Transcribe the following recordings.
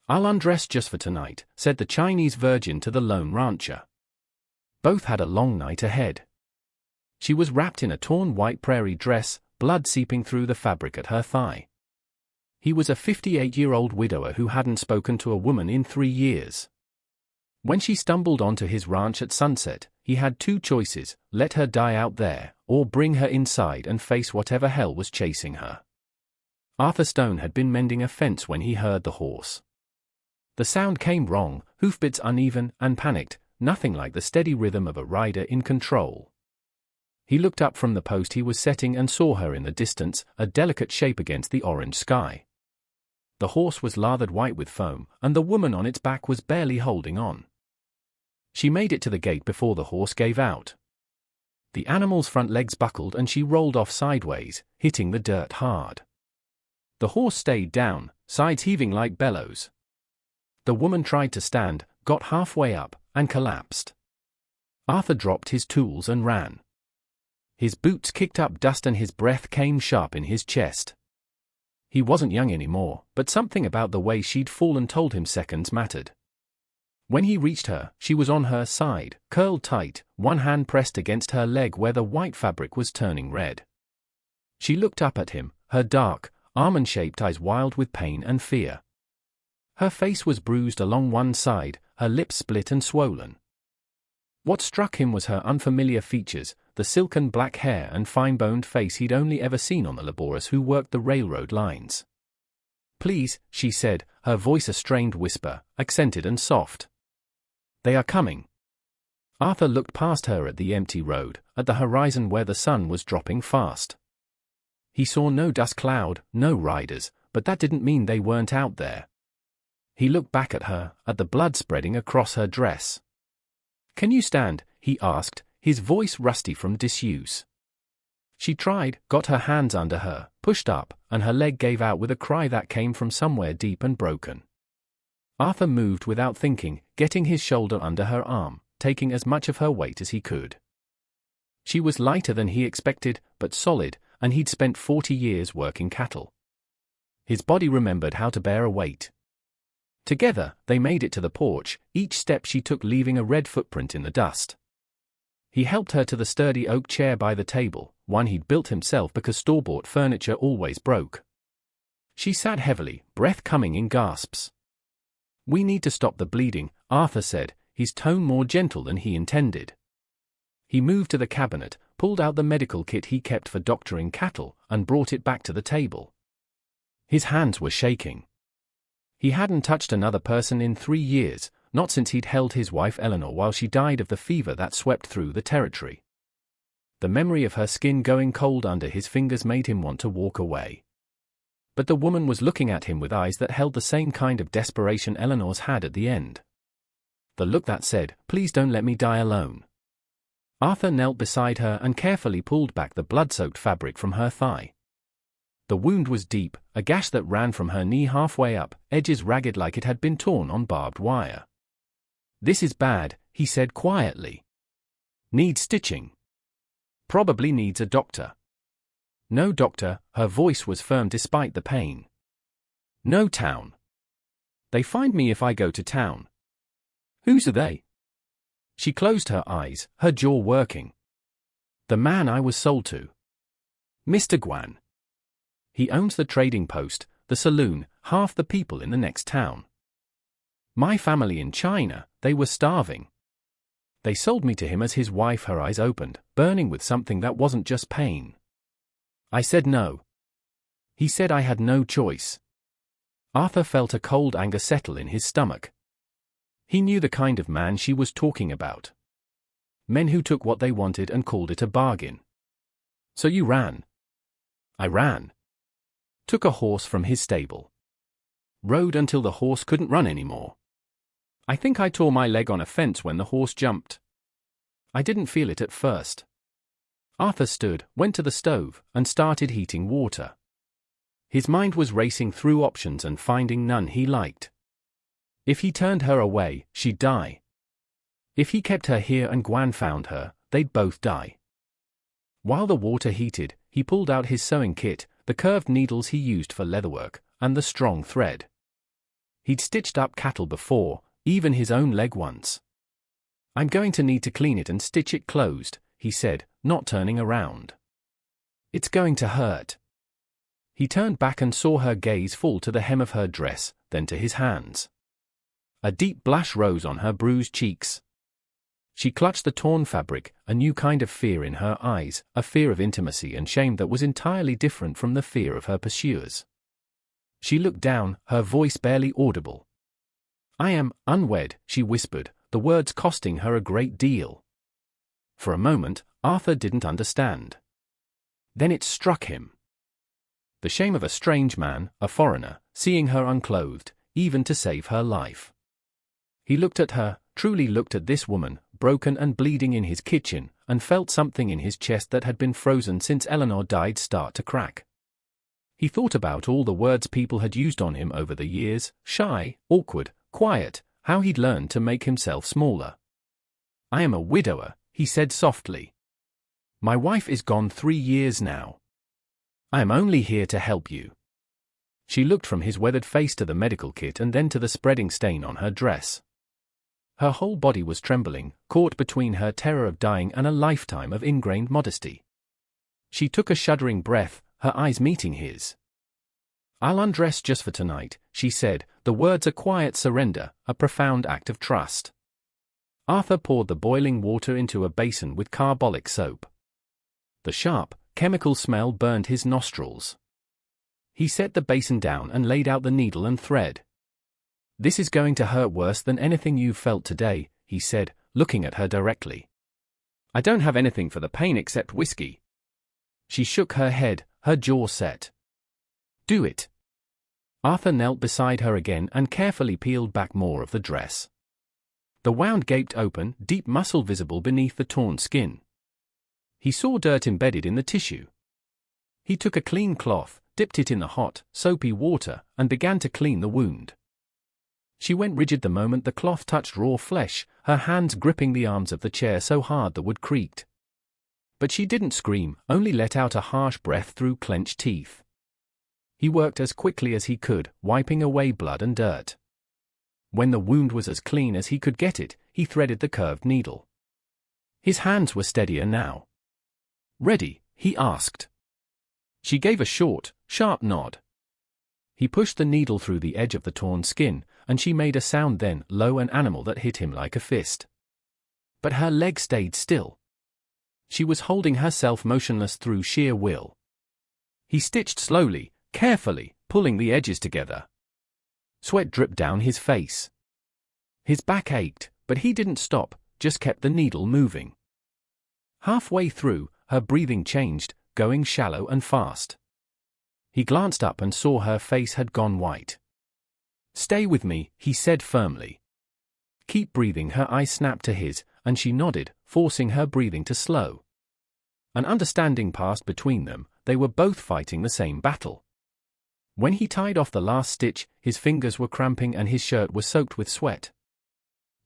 "I'll undress just for tonight," said the Chinese virgin to the lone rancher. Both had a long night ahead. She was wrapped in a torn white prairie dress, blood seeping through the fabric at her thigh. He was a 58-year-old widower who hadn't spoken to a woman in 3 years. When she stumbled onto his ranch at sunset, he had two choices: let her die out there, or bring her inside and face whatever hell was chasing her. Arthur Stone had been mending a fence when he heard the horse. The sound came wrong, hoofbeats uneven and panicked, nothing like the steady rhythm of a rider in control. He looked up from the post he was setting and saw her in the distance, a delicate shape against the orange sky. The horse was lathered white with foam, and the woman on its back was barely holding on. She made it to the gate before the horse gave out. The animal's front legs buckled and she rolled off sideways, hitting the dirt hard. The horse stayed down, sides heaving like bellows. The woman tried to stand, got halfway up, and collapsed. Arthur dropped his tools and ran. His boots kicked up dust and his breath came sharp in his chest. He wasn't young anymore, but something about the way she'd fallen told him seconds mattered. When he reached her, she was on her side, curled tight, one hand pressed against her leg where the white fabric was turning red. She looked up at him, her dark, almond-shaped eyes wild with pain and fear. Her face was bruised along one side, her lips split and swollen. What struck him was her unfamiliar features, the silken black hair and fine-boned face he'd only ever seen on the laborers who worked the railroad lines. "Please," she said, her voice a strained whisper, accented and soft. "They are coming." Arthur looked past her at the empty road, at the horizon where the sun was dropping fast. He saw no dust cloud, no riders, but that didn't mean they weren't out there. He looked back at her, at the blood spreading across her dress. "Can you stand?" he asked, his voice rusty from disuse. She tried, got her hands under her, pushed up, and her leg gave out with a cry that came from somewhere deep and broken. Arthur moved without thinking, getting his shoulder under her arm, taking as much of her weight as he could. She was lighter than he expected, but solid, and he'd spent 40 years working cattle. His body remembered how to bear a weight. Together, they made it to the porch, each step she took leaving a red footprint in the dust. He helped her to the sturdy oak chair by the table, one he'd built himself because store-bought furniture always broke. She sat heavily, breath coming in gasps. "We need to stop the bleeding," Arthur said, his tone more gentle than he intended. He moved to the cabinet, pulled out the medical kit he kept for doctoring cattle, and brought it back to the table. His hands were shaking. He hadn't touched another person in 3 years, not since he'd held his wife Eleanor while she died of the fever that swept through the territory. The memory of her skin going cold under his fingers made him want to walk away. But the woman was looking at him with eyes that held the same kind of desperation Eleanor's had at the end. The look that said, "Please don't let me die alone." Arthur knelt beside her and carefully pulled back the blood-soaked fabric from her thigh. The wound was deep, a gash that ran from her knee halfway up, edges ragged like it had been torn on barbed wire. "This is bad," he said quietly. "Needs stitching. Probably needs a doctor." "No doctor," her voice was firm despite the pain. "No town. They find me if I go to town." "Who's they?" She closed her eyes, her jaw working. "The man I was sold to. Mr. Guan. He owns the trading post, the saloon, half the people in the next town. My family in China, they were starving. They sold me to him as his wife." Her eyes opened, burning with something that wasn't just pain. "I said no. He said I had no choice." Arthur felt a cold anger settle in his stomach. He knew the kind of man she was talking about. Men who took what they wanted and called it a bargain. "So you ran?" "I ran. Took a horse from his stable. Rode until the horse couldn't run anymore. I think I tore my leg on a fence when the horse jumped. I didn't feel it at first." Arthur stood, went to the stove, and started heating water. His mind was racing through options and finding none he liked. If he turned her away, she'd die. If he kept her here and Guan found her, they'd both die. While the water heated, he pulled out his sewing kit, the curved needles he used for leatherwork, and the strong thread. He'd stitched up cattle before, even his own leg once. "I'm going to need to clean it and stitch it closed," he said, not turning around. "It's going to hurt." He turned back and saw her gaze fall to the hem of her dress, then to his hands. A deep blush rose on her bruised cheeks. She clutched the torn fabric, a new kind of fear in her eyes, a fear of intimacy and shame that was entirely different from the fear of her pursuers. She looked down, her voice barely audible. "I am unwed," she whispered, the words costing her a great deal. For a moment, Arthur didn't understand. Then it struck him. The shame of a strange man, a foreigner, seeing her unclothed, even to save her life. He looked at her, truly looked at this woman, broken and bleeding in his kitchen, and felt something in his chest that had been frozen since Eleanor died start to crack. He thought about all the words people had used on him over the years, shy, awkward, quiet, how he'd learned to make himself smaller. "I am a widower," he said softly. "My wife is gone 3 years now. I am only here to help you." She looked from his weathered face to the medical kit and then to the spreading stain on her dress. Her whole body was trembling, caught between her terror of dying and a lifetime of ingrained modesty. She took a shuddering breath, her eyes meeting his. "I'll undress just for tonight," she said, the words a quiet surrender, a profound act of trust. Arthur poured the boiling water into a basin with carbolic soap. The sharp, chemical smell burned his nostrils. He set the basin down and laid out the needle and thread. "This is going to hurt worse than anything you've felt today," he said, looking at her directly. "I don't have anything for the pain except whiskey." She shook her head, her jaw set. "Do it." Arthur knelt beside her again and carefully peeled back more of the dress. The wound gaped open, deep muscle visible beneath the torn skin. He saw dirt embedded in the tissue. He took a clean cloth, dipped it in the hot, soapy water, and began to clean the wound. She went rigid the moment the cloth touched raw flesh, her hands gripping the arms of the chair so hard the wood creaked. But she didn't scream, only let out a harsh breath through clenched teeth. He worked as quickly as he could, wiping away blood and dirt. When the wound was as clean as he could get it, he threaded the curved needle. His hands were steadier now. "Ready?" he asked. She gave a short, sharp nod. He pushed the needle through the edge of the torn skin, and she made a sound then, low and animal, that hit him like a fist. But her leg stayed still. She was holding herself motionless through sheer will. He stitched slowly, carefully, pulling the edges together. Sweat dripped down his face. His back ached, but he didn't stop, just kept the needle moving. Halfway through, her breathing changed, going shallow and fast. He glanced up and saw her face had gone white. "Stay with me," he said firmly. "Keep breathing." Her eyes snapped to his, and she nodded, forcing her breathing to slow. An understanding passed between them, they were both fighting the same battle. When he tied off the last stitch, his fingers were cramping and his shirt was soaked with sweat.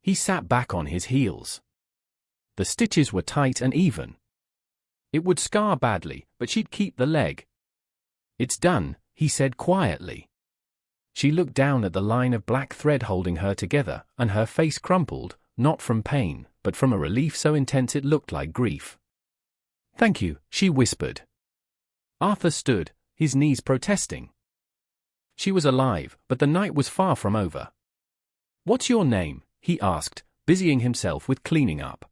He sat back on his heels. The stitches were tight and even. It would scar badly, but she'd keep the leg. "It's done," he said quietly. She looked down at the line of black thread holding her together, and her face crumpled, not from pain, but from a relief so intense it looked like grief. "Thank you," she whispered. Arthur stood, his knees protesting. She was alive, but the night was far from over. "What's your name?" he asked, busying himself with cleaning up.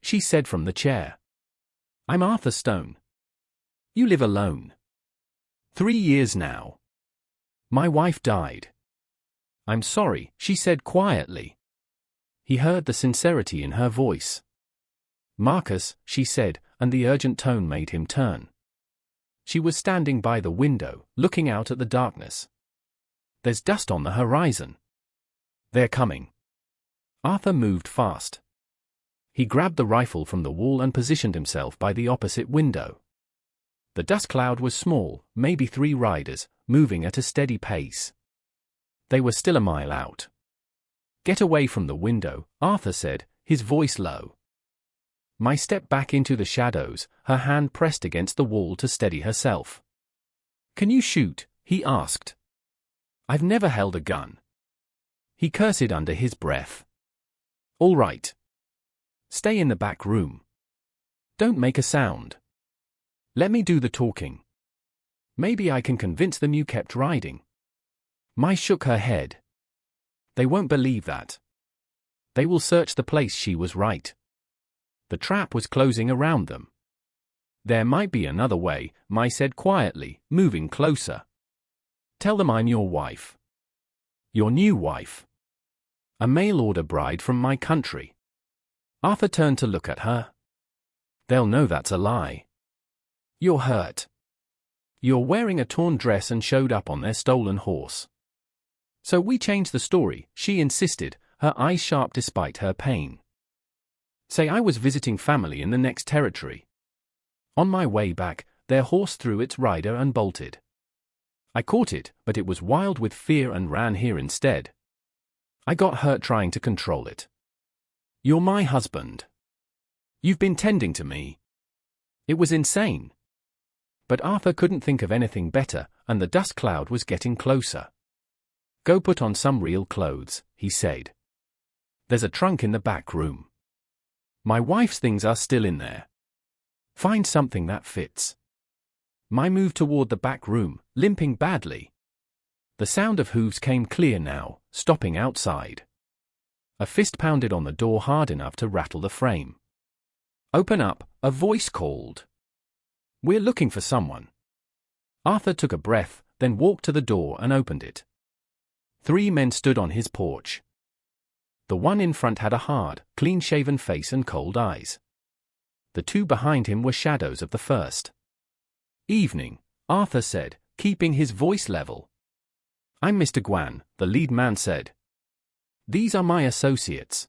She said from the chair. "I'm Arthur Stone." "You live alone?" 3 years now. "My wife died." "I'm sorry," she said quietly. He heard the sincerity in her voice. "Marcus," she said, and the urgent tone made him turn. She was standing by the window, looking out at the darkness. "There's dust on the horizon." "They're coming." Arthur moved fast. He grabbed the rifle from the wall and positioned himself by the opposite window. The dust cloud was small, maybe 3 riders, moving at a steady pace. They were still a mile out. "Get away from the window," Arthur said, his voice low. Mai stepped back into the shadows, her hand pressed against the wall to steady herself. "Can you shoot?" he asked. I've never held a gun. He cursed under his breath. All right. Stay in the back room. Don't make a sound. Let me do the talking. Maybe I can convince them you kept riding. Mai shook her head. They won't believe that. They will search the place. She was right. The trap was closing around them. There might be another way, Mai said quietly, moving closer. Tell them I'm your wife. Your new wife. A mail-order bride from my country. Arthur turned to look at her. They'll know that's a lie. You're hurt. You're wearing a torn dress and showed up on their stolen horse. So we changed the story, she insisted, her eyes sharp despite her pain. Say I was visiting family in the next territory. On my way back, their horse threw its rider and bolted. I caught it, but it was wild with fear and ran here instead. I got hurt trying to control it. You're my husband. You've been tending to me. It was insane. But Arthur couldn't think of anything better, and the dust cloud was getting closer. Go put on some real clothes, he said. There's a trunk in the back room. My wife's things are still in there. Find something that fits. Mai moved toward the back room, limping badly. The sound of hooves came clear now, stopping outside. A fist pounded on the door hard enough to rattle the frame. Open up, a voice called. We're looking for someone. Arthur took a breath, then walked to the door and opened it. 3 men stood on his porch. The one in front had a hard, clean-shaven face and cold eyes. The 2 behind him were shadows of the first. Evening, Arthur said, keeping his voice level. I'm Mr. Guan, the lead man said. These are my associates.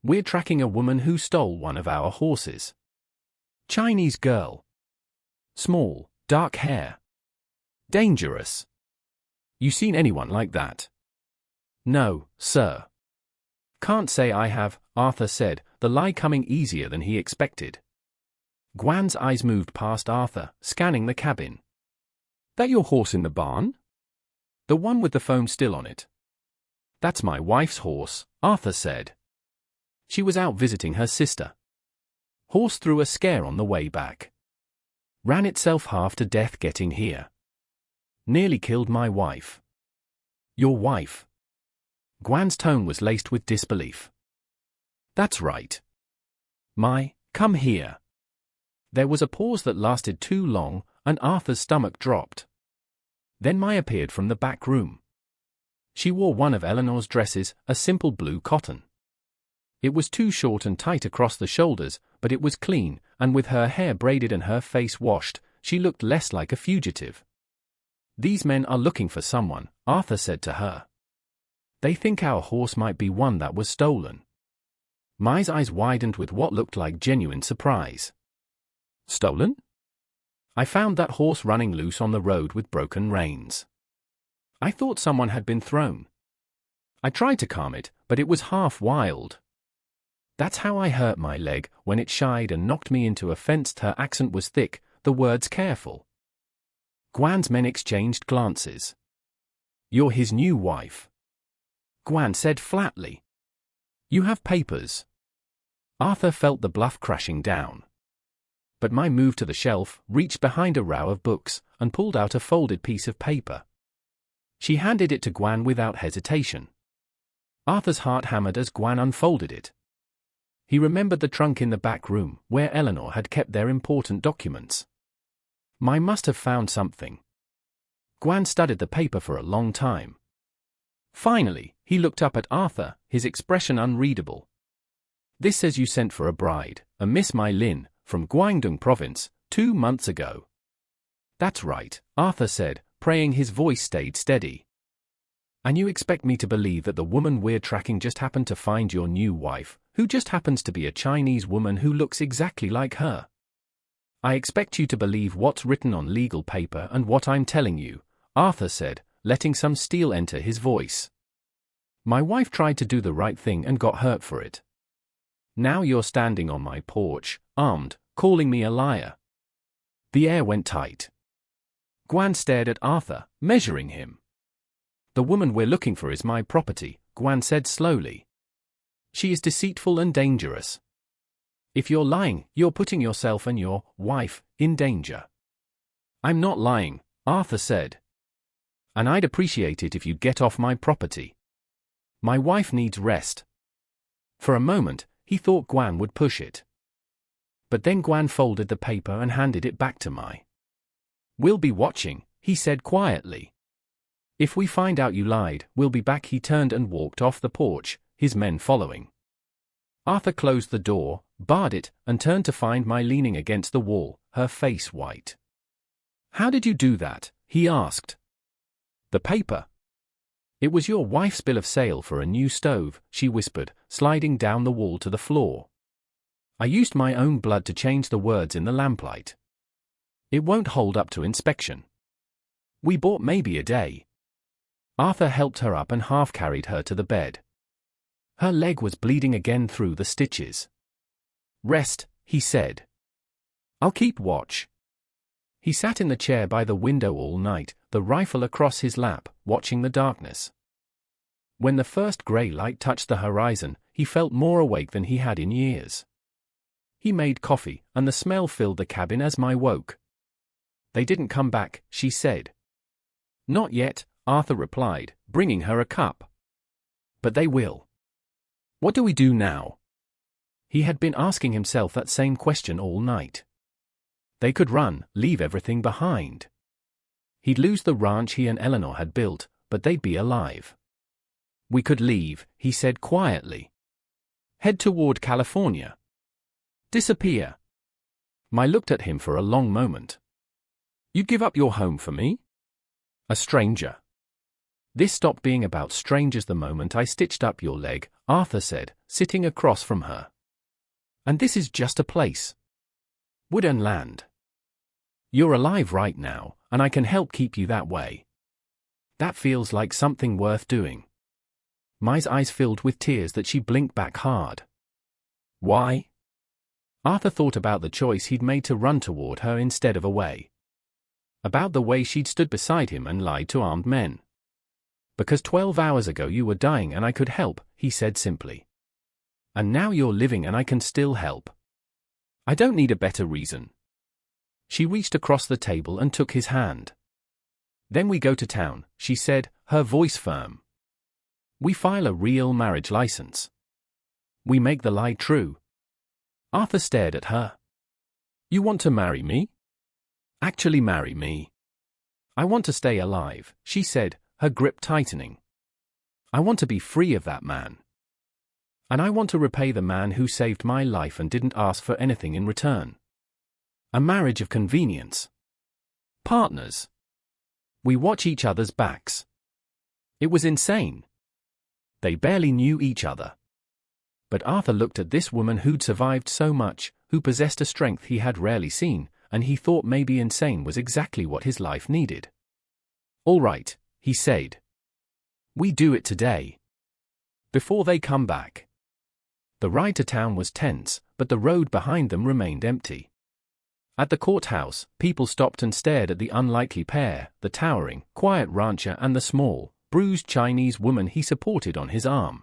We're tracking a woman who stole one of our horses. Chinese girl. Small, dark hair. Dangerous. You seen anyone like that? No, sir. Can't say I have, Arthur said, the lie coming easier than he expected. Guan's eyes moved past Arthur, scanning the cabin. That your horse in the barn? The one with the foam still on it. That's my wife's horse, Arthur said. She was out visiting her sister. Horse threw a scare on the way back. Ran itself half to death getting here. Nearly killed my wife. Your wife? Guan's tone was laced with disbelief. That's right. Mai, come here. There was a pause that lasted too long, and Arthur's stomach dropped. Then Mai appeared from the back room. She wore one of Eleanor's dresses, a simple blue cotton. It was too short and tight across the shoulders, but it was clean, and with her hair braided and her face washed, she looked less like a fugitive. These men are looking for someone, Arthur said to her. They think our horse might be one that was stolen. Mai's eyes widened with what looked like genuine surprise. Stolen? I found that horse running loose on the road with broken reins. I thought someone had been thrown. I tried to calm it, but it was half wild. That's how I hurt my leg when it shied and knocked me into a fence. Her accent was thick, the words careful. Guan's men exchanged glances. You're his new wife. Guan said flatly. You have papers. Arthur felt the bluff crashing down. But Mai moved to the shelf, reached behind a row of books, and pulled out a folded piece of paper. She handed it to Guan without hesitation. Arthur's heart hammered as Guan unfolded it. He remembered the trunk in the back room, where Eleanor had kept their important documents. Mai must have found something. Guan studied the paper for a long time. Finally, he looked up at Arthur, his expression unreadable. This says you sent for a bride, a Miss Mai Lin, from Guangdong province, 2 months ago. That's right, Arthur said, praying his voice stayed steady. And you expect me to believe that the woman we're tracking just happened to find your new wife, who just happens to be a Chinese woman who looks exactly like her? I expect you to believe what's written on legal paper and what I'm telling you, Arthur said, letting some steel enter his voice. My wife tried to do the right thing and got hurt for it. Now you're standing on my porch, armed, calling me a liar. The air went tight. Guan stared at Arthur, measuring him. The woman we're looking for is my property, Guan said slowly. She is deceitful and dangerous. If you're lying, you're putting yourself and your wife in danger. I'm not lying, Arthur said. And I'd appreciate it if you'd get off my property. My wife needs rest. For a moment, he thought Guan would push it. But then Guan folded the paper and handed it back to Mai. We'll be watching, he said quietly. If we find out you lied, we'll be back. He turned and walked off the porch, his men following. Arthur closed the door, barred it, and turned to find Mai leaning against the wall, her face white. How did you do that? He asked. The paper. It was your wife's bill of sale for a new stove, she whispered, sliding down the wall to the floor. I used my own blood to change the words in the lamplight. It won't hold up to inspection. We bought maybe a day. Arthur helped her up and half-carried her to the bed. Her leg was bleeding again through the stitches. Rest, he said. I'll keep watch. He sat in the chair by the window all night, the rifle across his lap, watching the darkness. When the first grey light touched the horizon, he felt more awake than he had in years. He made coffee, and the smell filled the cabin as Mai woke. They didn't come back, she said. Not yet, Arthur replied, bringing her a cup. But they will. What do we do now? He had been asking himself that same question all night. They could run, leave everything behind. He'd lose the ranch he and Eleanor had built, but they'd be alive. We could leave, he said quietly. Head toward California. Disappear. Mai looked at him for a long moment. You'd give up your home for me? A stranger. This stopped being about strangers the moment I stitched up your leg, Arthur said, sitting across from her. And this is just a place. Wood and land. You're alive right now, and I can help keep you that way. That feels like something worth doing. Mai's eyes filled with tears that she blinked back hard. Why? Arthur thought about the choice he'd made to run toward her instead of away. About the way she'd stood beside him and lied to armed men. Because 12 hours ago you were dying and I could help, he said simply. And now you're living and I can still help. I don't need a better reason. She reached across the table and took his hand. Then we go to town, she said, her voice firm. We file a real marriage license. We make the lie true. Arthur stared at her. You want to marry me? Actually marry me. I want to stay alive, she said, her grip tightening. I want to be free of that man. And I want to repay the man who saved my life and didn't ask for anything in return. A marriage of convenience. Partners. We watch each other's backs. It was insane. They barely knew each other. But Arthur looked at this woman who'd survived so much, who possessed a strength he had rarely seen, and he thought maybe insane was exactly what his life needed. All right, he said. We do it today. Before they come back. The ride to town was tense, but the road behind them remained empty. At the courthouse, people stopped and stared at the unlikely pair, the towering, quiet rancher and the small, bruised Chinese woman he supported on his arm.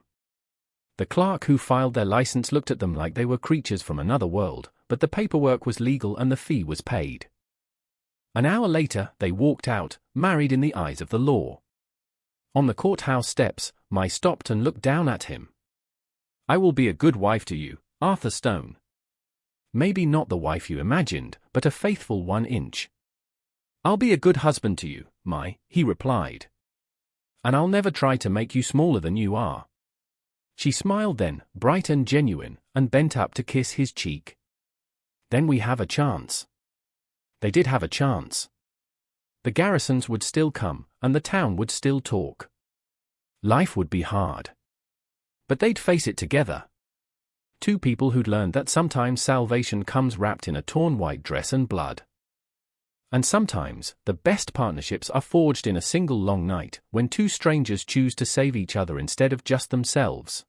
The clerk who filed their license looked at them like they were creatures from another world, but the paperwork was legal and the fee was paid. An hour later, they walked out, married in the eyes of the law. On the courthouse steps, Mai stopped and looked down at him. I will be a good wife to you, Arthur Stone. Maybe not the wife you imagined, but a faithful 1 inch. I'll be a good husband to you, Mai, he replied. And I'll never try to make you smaller than you are. She smiled then, bright and genuine, and bent up to kiss his cheek. Then we have a chance. They did have a chance. The garrisons would still come, and the town would still talk. Life would be hard. But they'd face it together. Two people who'd learned that sometimes salvation comes wrapped in a torn white dress and blood. And sometimes, the best partnerships are forged in a single long night, when two strangers choose to save each other instead of just themselves.